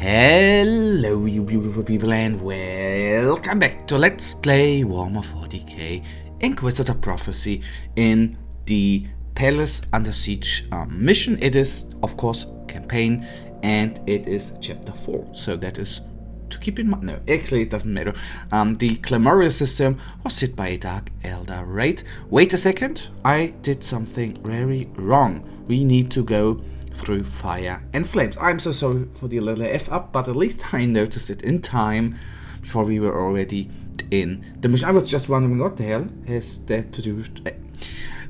Hello you beautiful people and welcome back to Let's Play Warhammer 40k Inquisitor Prophecy in the Palace Under Siege mission. It is of course campaign and it is chapter 4, so that is to keep in mind. No, actually it doesn't matter. The Clamoria system was hit by a Dark Elder raid. Wait a second, I did something very wrong. We need to go through fire and flames. I'm so sorry for the little F up, but at least I noticed it in time before we were already in the mission. I was just wondering what the hell has that to do with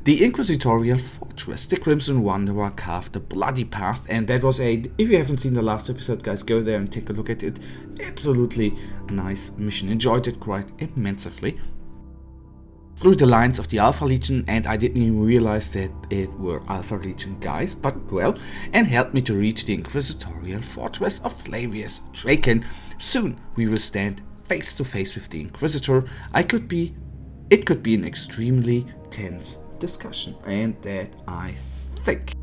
the Inquisitorial Fortress. The Crimson Wanderer carved a bloody path, and that was a, if you haven't seen the last episode, guys, go there and take a look at it. Absolutely nice mission. Enjoyed it quite immensely. Through the lines of the Alpha Legion, and I didn't even realize that it were Alpha Legion guys, but well, and helped me to reach the Inquisitorial Fortress of Flavius Draken. Soon we will stand face to face with the Inquisitor. It could be an extremely tense discussion, and that I think.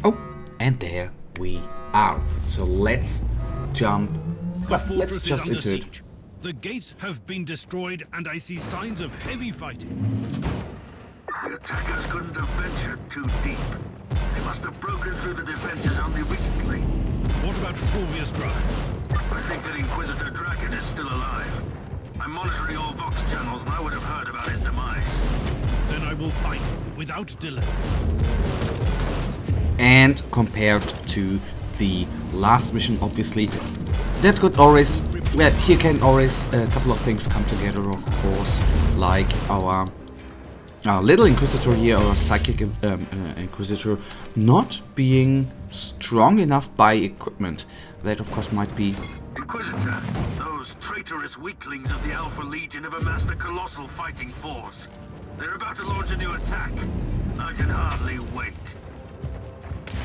Oh, and there we are. So let's jump. Well, let's jump into it. The gates have been destroyed, and I see signs of heavy fighting. The attackers couldn't have ventured too deep. They must have broken through the defenses only recently. What about Fulvius Drive? I think that Inquisitor Draken is still alive. I'm monitoring all Vox channels, and I would have heard about his demise. Then I will fight him without delay. And compared to the last mission, obviously, that could always, well, here can always a couple of things come together, of course, like our little Inquisitor here, our Psychic Inquisitor, not being strong enough by equipment. That, of course, might be... Inquisitor, those traitorous weaklings of the Alpha Legion have amassed a colossal fighting force. They're about to launch a new attack. I can hardly wait.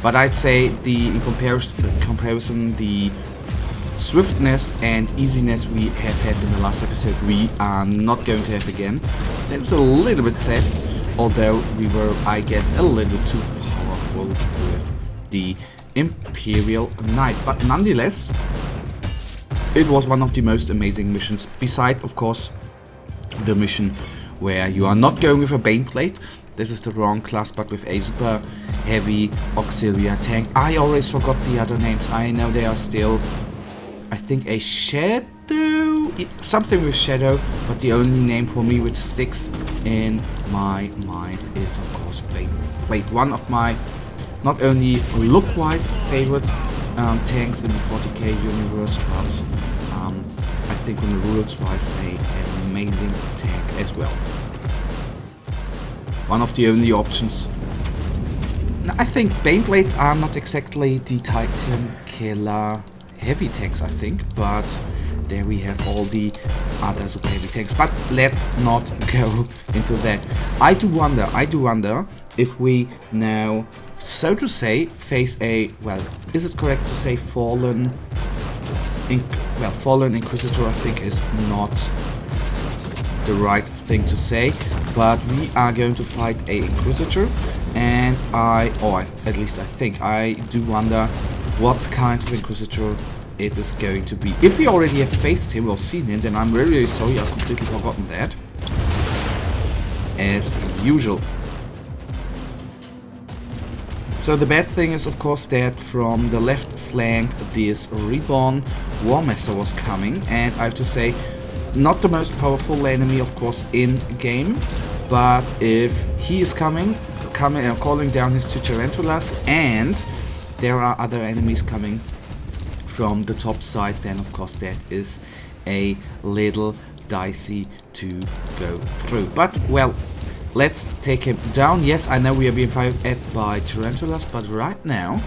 But I'd say in comparison, the swiftness and easiness we have had in the last episode, we are not going to have again. That's a little bit sad, although we were, I guess, a little too powerful with the Imperial Knight. But nonetheless, it was one of the most amazing missions, beside, of course, the mission where you are not going with a Baneplate. This is the wrong class, but with a super heavy auxiliary tank. I always forgot the other names. I know they are still, I think, a Shadow, something with Shadow, but the only name for me which sticks in my mind is, of course, Baneplate. One of my, not only look-wise, favorite tanks in the 40k universe, but I think on the rules-wise, an amazing tank as well. One of the only options. I think Baneblades are not exactly the Titan Killer heavy tanks, I think, but there we have all the other super heavy tanks. But let's not go into that. I do wonder if we now, so to say, face a, well, is it correct to say fallen Inquisitor? I think is not the right thing to say, but we are going to fight a Inquisitor, and at least I think, I do wonder what kind of Inquisitor it is going to be. If we already have faced him or seen him, then I'm really sorry, I've completely forgotten that, as usual. So the bad thing is, of course, that from the left flank this Reborn Warmaster was coming, and I have to say, not the most powerful enemy, of course, in game, but if he is calling down his two Tarantulas, and there are other enemies coming from the top side, then of course that is a little dicey to go through. But well, let's take him down. Yes, I know we are being fired at by Tarantulas, but right now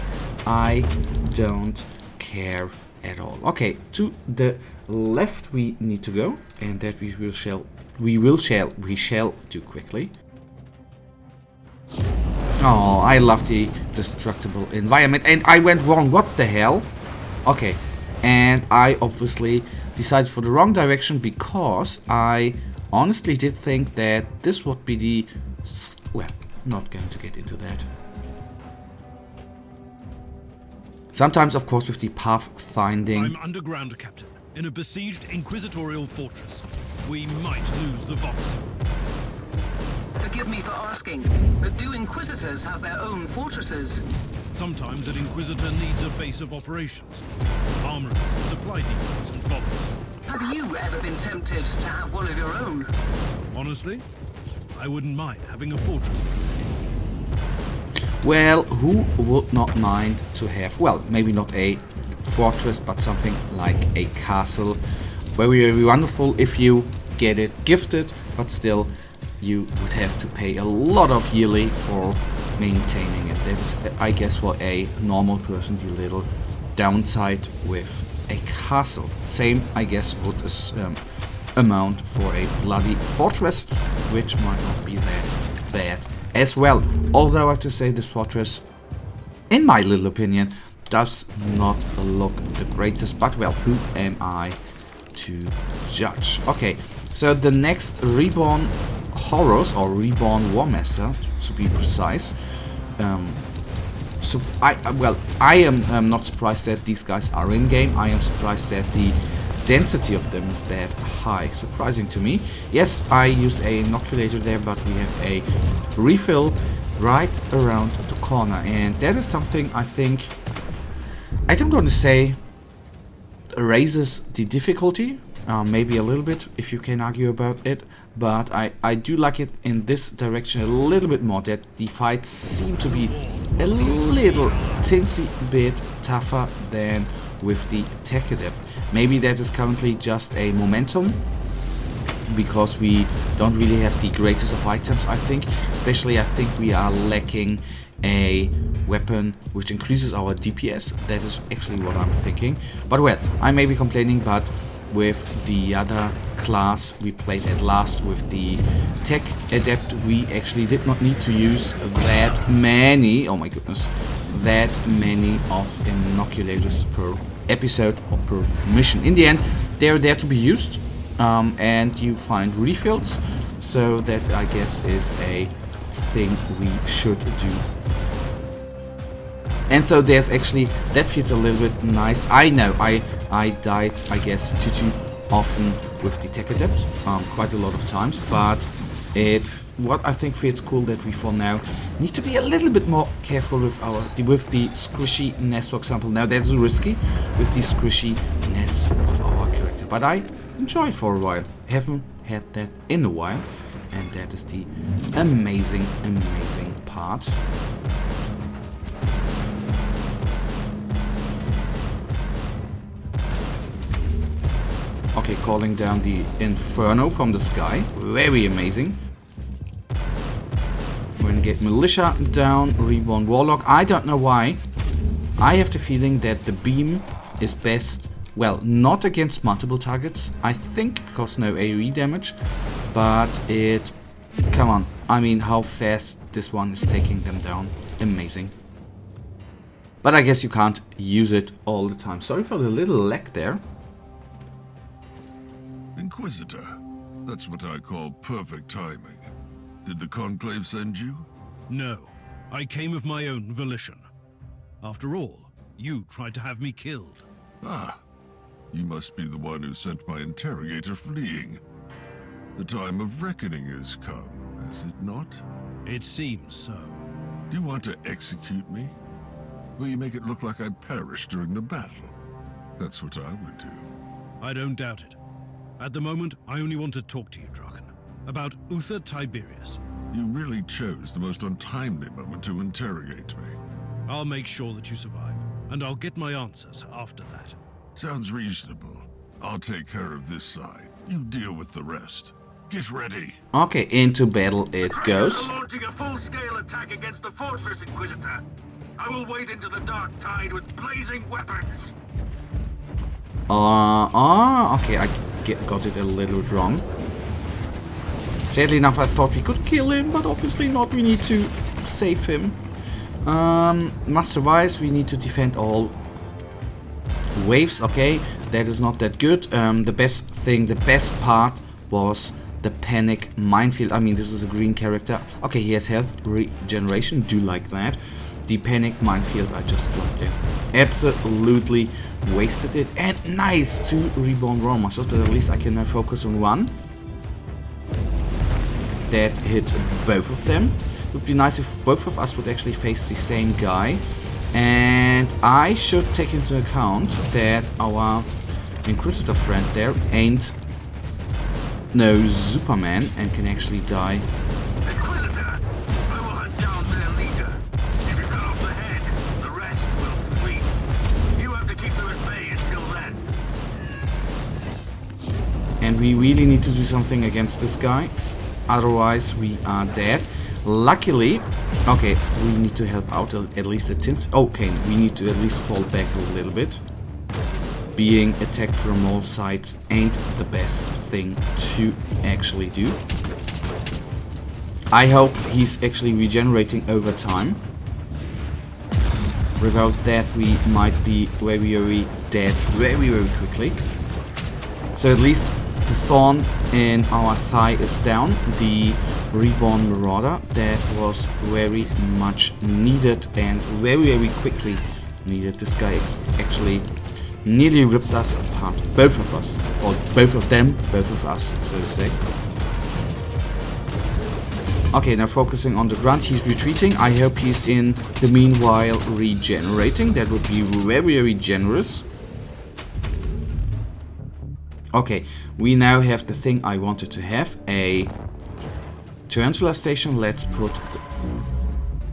I don't care at all. Okay, to the left we need to go, and that we shall do quickly. Oh, I love the destructible environment, and I went wrong. What the hell? Okay, and I obviously decided for the wrong direction, because I honestly did think that this would be the, well, not going to get into that. Sometimes, of course, with the pathfinding. I'm underground, Captain, in a besieged Inquisitorial fortress. We might lose the Vox. Forgive me for asking, but do Inquisitors have their own fortresses? Sometimes an Inquisitor needs a base of operations, armories, supply depots, and vaults. Have you ever been tempted to have one of your own? Honestly, I wouldn't mind having a fortress. Well, who would not mind to have, well, maybe not a fortress, but something like a castle. Very, very wonderful if you get it gifted, but still you would have to pay a lot of yearly for maintaining it. That's, I guess, what a normal person, the little downside with a castle. Same, I guess, would amount for a bloody fortress, which might not be that bad as well. Although I have to say, this fortress, in my little opinion, does not look the greatest, but well, who am I to judge? Okay, so the next Reborn Horrors, or Reborn War Master, to be precise. So I am not surprised that these guys are in game. I am surprised that the density of them is that high. Surprising to me. Yes, I used a inoculator there, but we have a refill right around the corner, and that is something I think, I don't want to say raises the difficulty, maybe a little bit if you can argue about it, but I do like it in this direction a little bit more, that the fights seem to be a little teensy bit tougher than with the Tech Adept. Maybe that is currently just a momentum, because we don't really have the greatest of items, I think. Especially, I think we are lacking a weapon which increases our DPS. That is actually what I'm thinking. But well, I may be complaining, but with the other class we played at last, with the Tech Adept, we actually did not need to use that many, oh my goodness, that many of inoculators per episode or per mission. In the end, they're there to be used, and you find refills, so that, I guess, is a thing we should do. And so there's actually, that feels a little bit nice. I know I died, I guess, too often with the Tech Adept, quite a lot of times, but what I think feels cool, that we for now need to be a little bit more careful with the squishiness, for example. Now that's risky with the squishiness of our character, but I enjoy it for a while. Haven't had that in a while, and that is the amazing part. Okay, calling down the Inferno from the sky. Very amazing. We're gonna get Militia down, Reborn Warlock. I don't know why. I have the feeling that the beam is best, well, not against multiple targets. I think because no AoE damage, but it... Come on. I mean, how fast this one is taking them down. Amazing. But I guess you can't use it all the time. Sorry for the little lag there. Inquisitor. That's what I call perfect timing. Did the Conclave send you? No, I came of my own volition. After all, you tried to have me killed. Ah, you must be the one who sent my interrogator fleeing. The time of reckoning has come, has it not? It seems so. Do you want to execute me? Will you make it look like I perished during the battle? That's what I would do. I don't doubt it. At the moment, I only want to talk to you, Draken, about Uther Tiberius. You really chose the most untimely moment to interrogate me. I'll make sure that you survive, and I'll get my answers after that. Sounds reasonable. I'll take care of this side. You deal with the rest. Get ready. Okay, into battle it goes. Traitors are launching a full-scale attack against the fortress, Inquisitor. I will wade into the dark tide with blazing weapons. Okay, I got it a little bit wrong. Sadly enough, I thought we could kill him, but obviously not. We need to save him. Must survive. We need to defend all waves. Okay, that is not that good. The best part was the panic minefield. I mean, this is a green character. Okay, he has health regeneration. Do like that. The panic minefield I just dropped in. absolutely wasted it. And nice, 2 reborn War Masters, but at least I can now focus on one. That hit both of them. It would be nice if both of us would actually face the same guy. And I should take into account that our Inquisitor friend there ain't no Superman and can actually die. Inquisitor, I will hunt down their leader. If you cut off the head, the rest will flee. You have to keep them at bay until then. And we really need to do something against this guy. Otherwise, we are dead. Luckily, okay, we need to help out at least the tins. Okay, we need to at least fall back a little bit. Being attacked from all sides ain't the best thing to actually do. I hope he's actually regenerating over time. Without that, we might be very dead very quickly. So at least the thorn in our thigh is down. The reborn Marauder that was very much needed and very quickly needed. This guy actually nearly ripped us apart, both of us, or both of them, both of us, so to say. Okay, now focusing on the grunt, he's retreating. I hope he's in the meanwhile regenerating. That would be very generous. Okay, we now have the thing I wanted to have, a Tarantula station. Let's put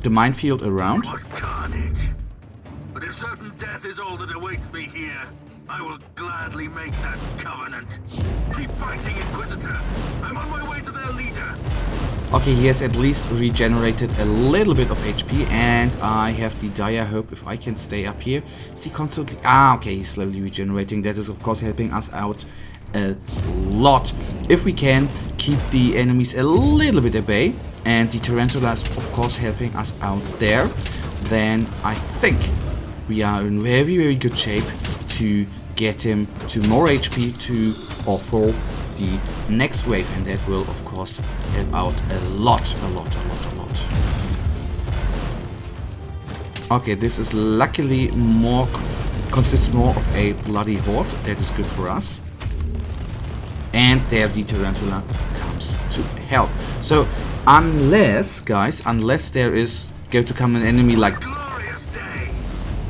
the minefield around. What carnage! But if certain death is all that awaits me here, I will gladly make that covenant. Keep fighting, Inquisitor. I'm on my way to their leader. Okay, he has at least regenerated a little bit of HP, and I have the dire hope if I can stay up here. Is he constantly... Ah, okay, he's slowly regenerating. That is, of course, helping us out a lot. If we can keep the enemies a little bit at bay, and the Tarantula is, of course, helping us out there, then I think we are in very good shape to get him to more HP to offer the next wave, and that will of course help out a lot. Okay, this is luckily consists more of a bloody horde. That is good for us. And there the Tarantula comes to help. So unless, guys, unless there is going to come an enemy like... Glorious day!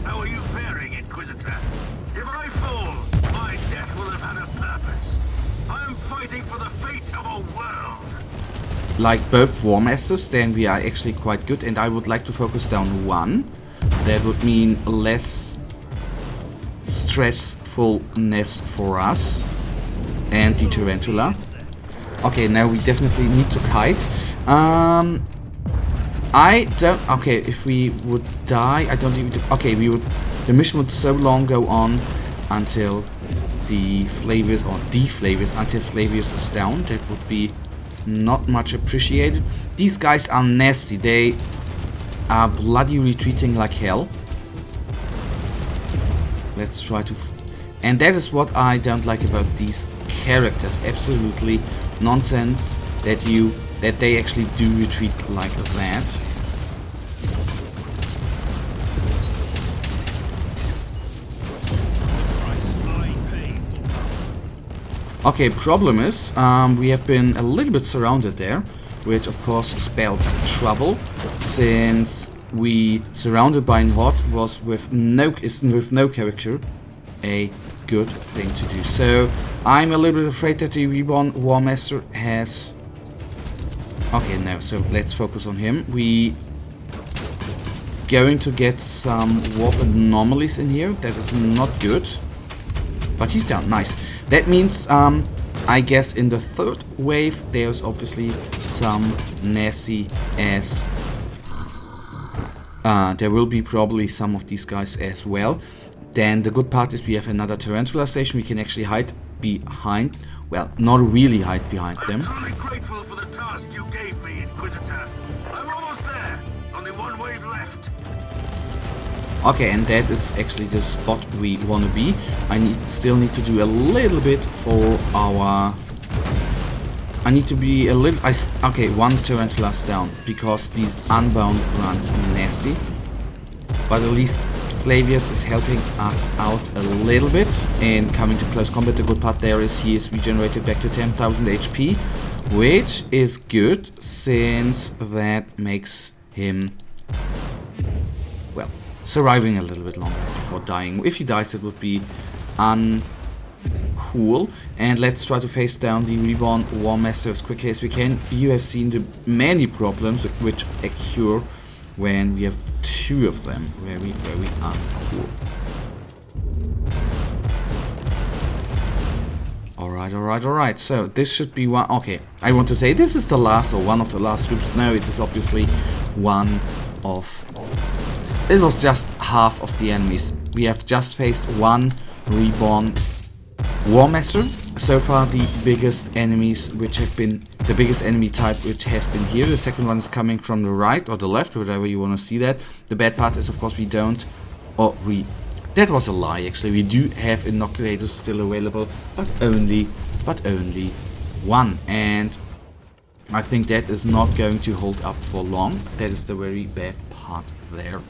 How are you faring, Inquisitor? If I fall, my death will have had a purpose. I am fighting for the fate of a world. like both War Masters, then we are actually quite good, and I would like to focus down one. That would mean less stressfulness for us. And the Tarantula. Okay, now we definitely need to kite. I don't... Okay, if we would die, I don't even... Okay, we would... The mission would so long go on until the Flavius, or de-Flavius, until Flavius is down. That would be not much appreciated. These guys are nasty. They are bloody retreating like hell. Let's try to... And that is what I don't like about these characters. Absolutely nonsense that they actually do retreat like that. Okay, problem is we have been a little bit surrounded there, which of course spells trouble, since we surrounded by a horde was with no character a good thing to do. So I'm a little bit afraid that the Reborn War Master has... Okay, no, so let's focus on him. We going to get some warp anomalies in here. That is not good. But he's down, nice. That means, I guess in the third wave, there's obviously some nasty ass... there will be probably some of these guys as well. Then the good part is we have another Tarantula station. We can actually hide behind... Well, not really hide behind them. I'm truly grateful for the task you gave me, Inquisitor. I'm almost there. Only one wave left. Okay, and that is actually the spot we want to be. I still need to do a little bit for our... I need to be a little... Okay, one Tarantula's down, because these unbound runs nasty. But at least Flavius is helping us out a little bit in coming to close combat. The good part there is he is regenerated back to 10,000 HP, which is good since that makes him, well, surviving a little bit longer before dying. If he dies, it would be uncool. And let's try to face down the Reborn War Master as quickly as we can. You have seen the many problems which occur when we have two of them. Very, very uncool. Alright. So this should be one. Okay, I want to say this is the last or one of the last groups. No, it is obviously one of. It was just half of the enemies. We have just faced one Reborn War Master. So far, the biggest enemies, which have been the biggest enemy type, which has been here. The second one is coming from the right or the left, whatever you want to see that. The bad part is, of course, we don't, or we. That was a lie. Actually, we do have inoculators still available, but only one. And I think that is not going to hold up for long. That is the very bad part there.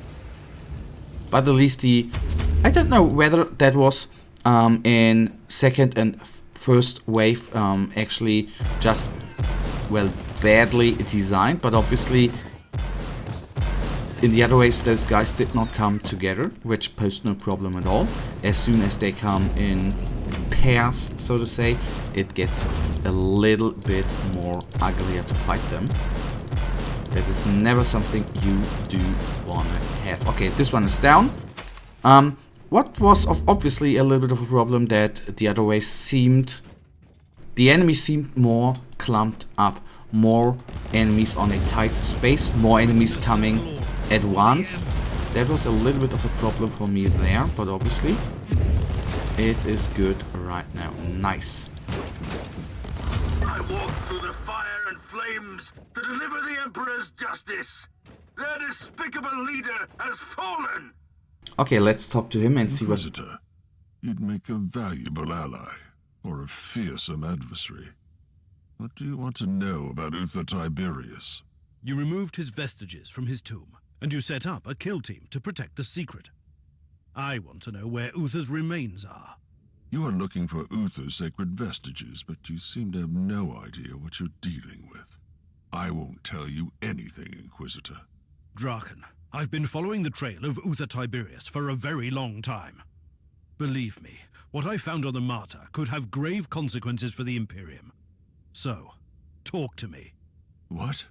But at least I don't know whether that was in second and first wave actually just, well, badly designed, but obviously in the other waves those guys did not come together, which posed no problem at all. As soon as they come in pairs, so to say, it gets a little bit more uglier to fight them. That is never something you do want to have. Okay, this one is down. What was obviously a little bit of a problem that the other way seemed, the enemy seemed more clumped up, more enemies on a tight space, more enemies coming at once. That was a little bit of a problem for me there, but obviously it is good right now. Nice. I walked through the fire and flames to deliver the Emperor's justice. Their despicable leader has fallen. Okay, let's talk to him and see what... Inquisitor, you'd make a valuable ally, or a fearsome adversary. What do you want to know about Uther Tiberius? You removed his vestiges from his tomb, and you set up a kill team to protect the secret. I want to know where Uther's remains are. You are looking for Uther's sacred vestiges, but you seem to have no idea what you're dealing with. I won't tell you anything, Inquisitor. Draken, I've been following the trail of Uther Tiberius for a very long time. Believe me, what I found on the Martyr could have grave consequences for the Imperium. So, talk to me. What?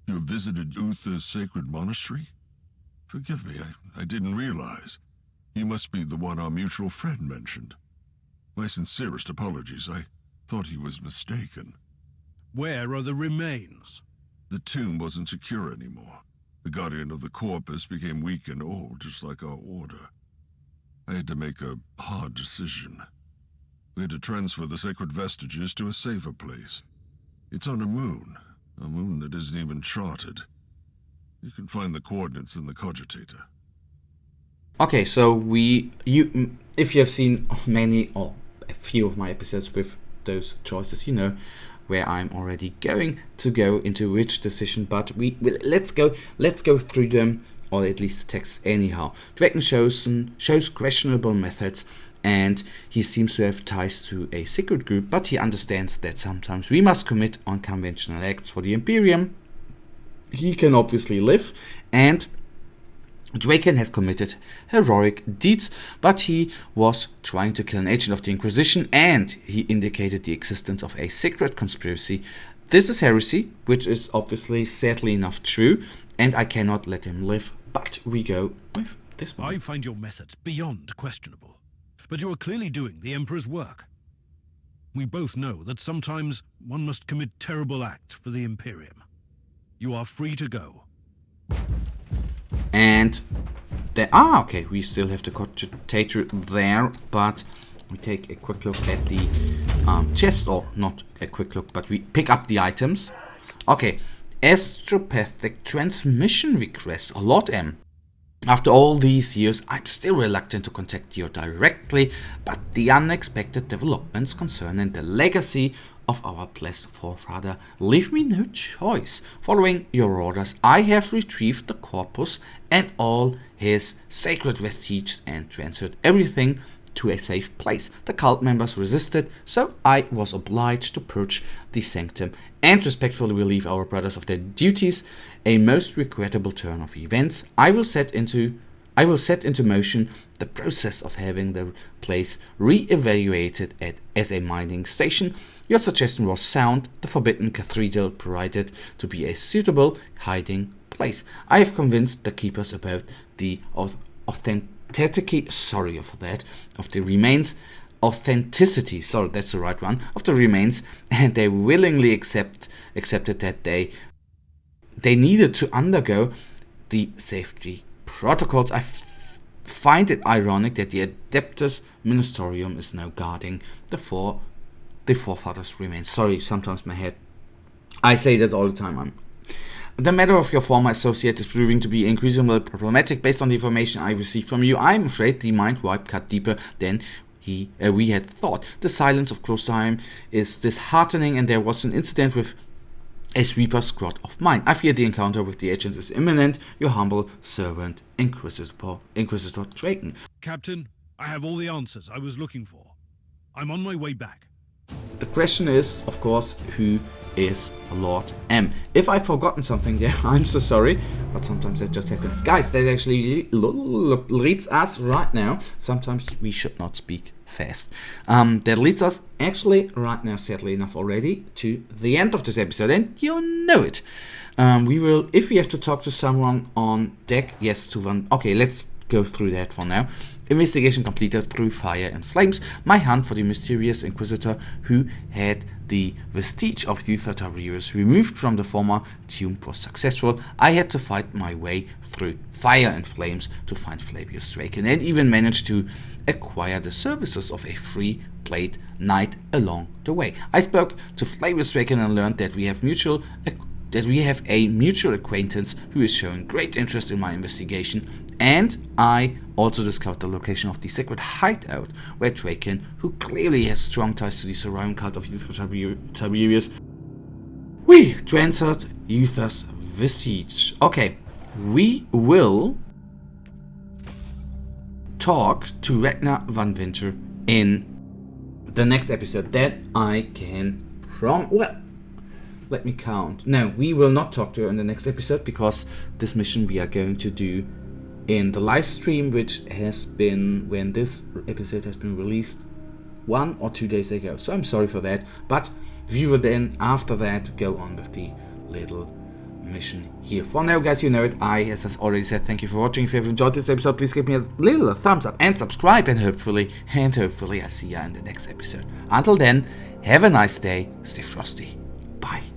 You visited Uther's sacred monastery? Forgive me, I didn't realize. You must be the one our mutual friend mentioned. My sincerest apologies. I thought he was mistaken. Where are the remains? The tomb wasn't secure anymore. The guardian of the corpus became weak and old, just like our order. I had to make a hard decision. We had to transfer the sacred vestiges to a safer place. It's on a moon that isn't even charted. You can find the coordinates in the cogitator. Okay, so if you have seen many or a few of my episodes with those choices, you know where I'm already going to go into which decision, but let's go through them, or at least the text anyhow. Draken shows questionable methods, and he seems to have ties to a secret group, but he understands that sometimes we must commit unconventional acts for the Imperium. He can obviously live, and Draken has committed heroic deeds, but he was trying to kill an agent of the Inquisition, and he indicated the existence of a secret conspiracy. This is heresy, which is obviously sadly enough true, and I cannot let him live, but we go with this one. I find your methods beyond questionable, but you are clearly doing the Emperor's work. We both know that sometimes one must commit terrible act for the Imperium. You are free to go. And okay, we still have the cogitator there, but we take a quick look at the chest, or not a quick look, but we pick up the items. Okay, astropathic transmission request, a lot M. After all these years, I'm still reluctant to contact you directly, but the unexpected developments concerning the legacy of our blessed forefather leave me no choice. Following your orders, I have retrieved the corpus and all his sacred vestiges and transferred everything to a safe place. The cult members resisted, so I was obliged to purge the sanctum and respectfully relieve our brothers of their duties. A most regrettable turn of events. I will set into motion the process of having the place re-evaluated as a mining station. Your suggestion was sound. The Forbidden Cathedral proved to be a suitable hiding place. I have convinced the keepers about the authenticity, of the remains, of the remains, and they willingly accepted that they needed to undergo the safety protocols. I find it ironic that the Adeptus Ministerium is now guarding the forefathers' remains. Sorry, sometimes my head. I say that all the time. The matter of your former associate is proving to be increasingly problematic. Based on the information I received from you, I'm afraid the mind wipe cut deeper than we had thought. The silence of Klosterheim is disheartening, and there was an incident with a sweeper squad of mine. I fear the encounter with the agent is imminent. Your humble servant, Inquisitor Drayton. Captain, I have all the answers I was looking for. I'm on my way back. The question is, of course, who is Lord M? If I've forgotten something there, I'm so sorry, but sometimes that just happens. Guys, that actually leads us right now. Sometimes we should not speak fast. That leads us actually right now, sadly enough, already to the end of this episode, and you know it. We will, if we have to talk to someone on deck, yes, to one. Okay, let's go through that for now. Investigation completed through fire and flames. My hunt for the mysterious Inquisitor who had the vestige of Uther Tiberius removed from the former tomb was successful. I had to fight my way through fire and flames to find Flavius Draken, and even managed to acquire the services of a free plate knight along the way. I spoke to Flavius Draken and learned that we have a mutual acquaintance who is showing great interest in my investigation, and I also discovered the location of the secret hideout where Draken, who clearly has strong ties to the surrounding cult of Uther Tiberius, we transferred Uther's vestige. Okay, we will talk to Ragnar van Winter in the next episode. That I can let me count. No, we will not talk to her in the next episode, because this mission we are going to do in the live stream, which has been when this episode has been released 1 or 2 days ago. So I'm sorry for that, but we will then after that go on with the little mission here. For now, guys, you know it. As I already said, thank you for watching. If you have enjoyed this episode, please give me a little thumbs up and subscribe, and hopefully I see you in the next episode. Until then, have a nice day. Stay frosty.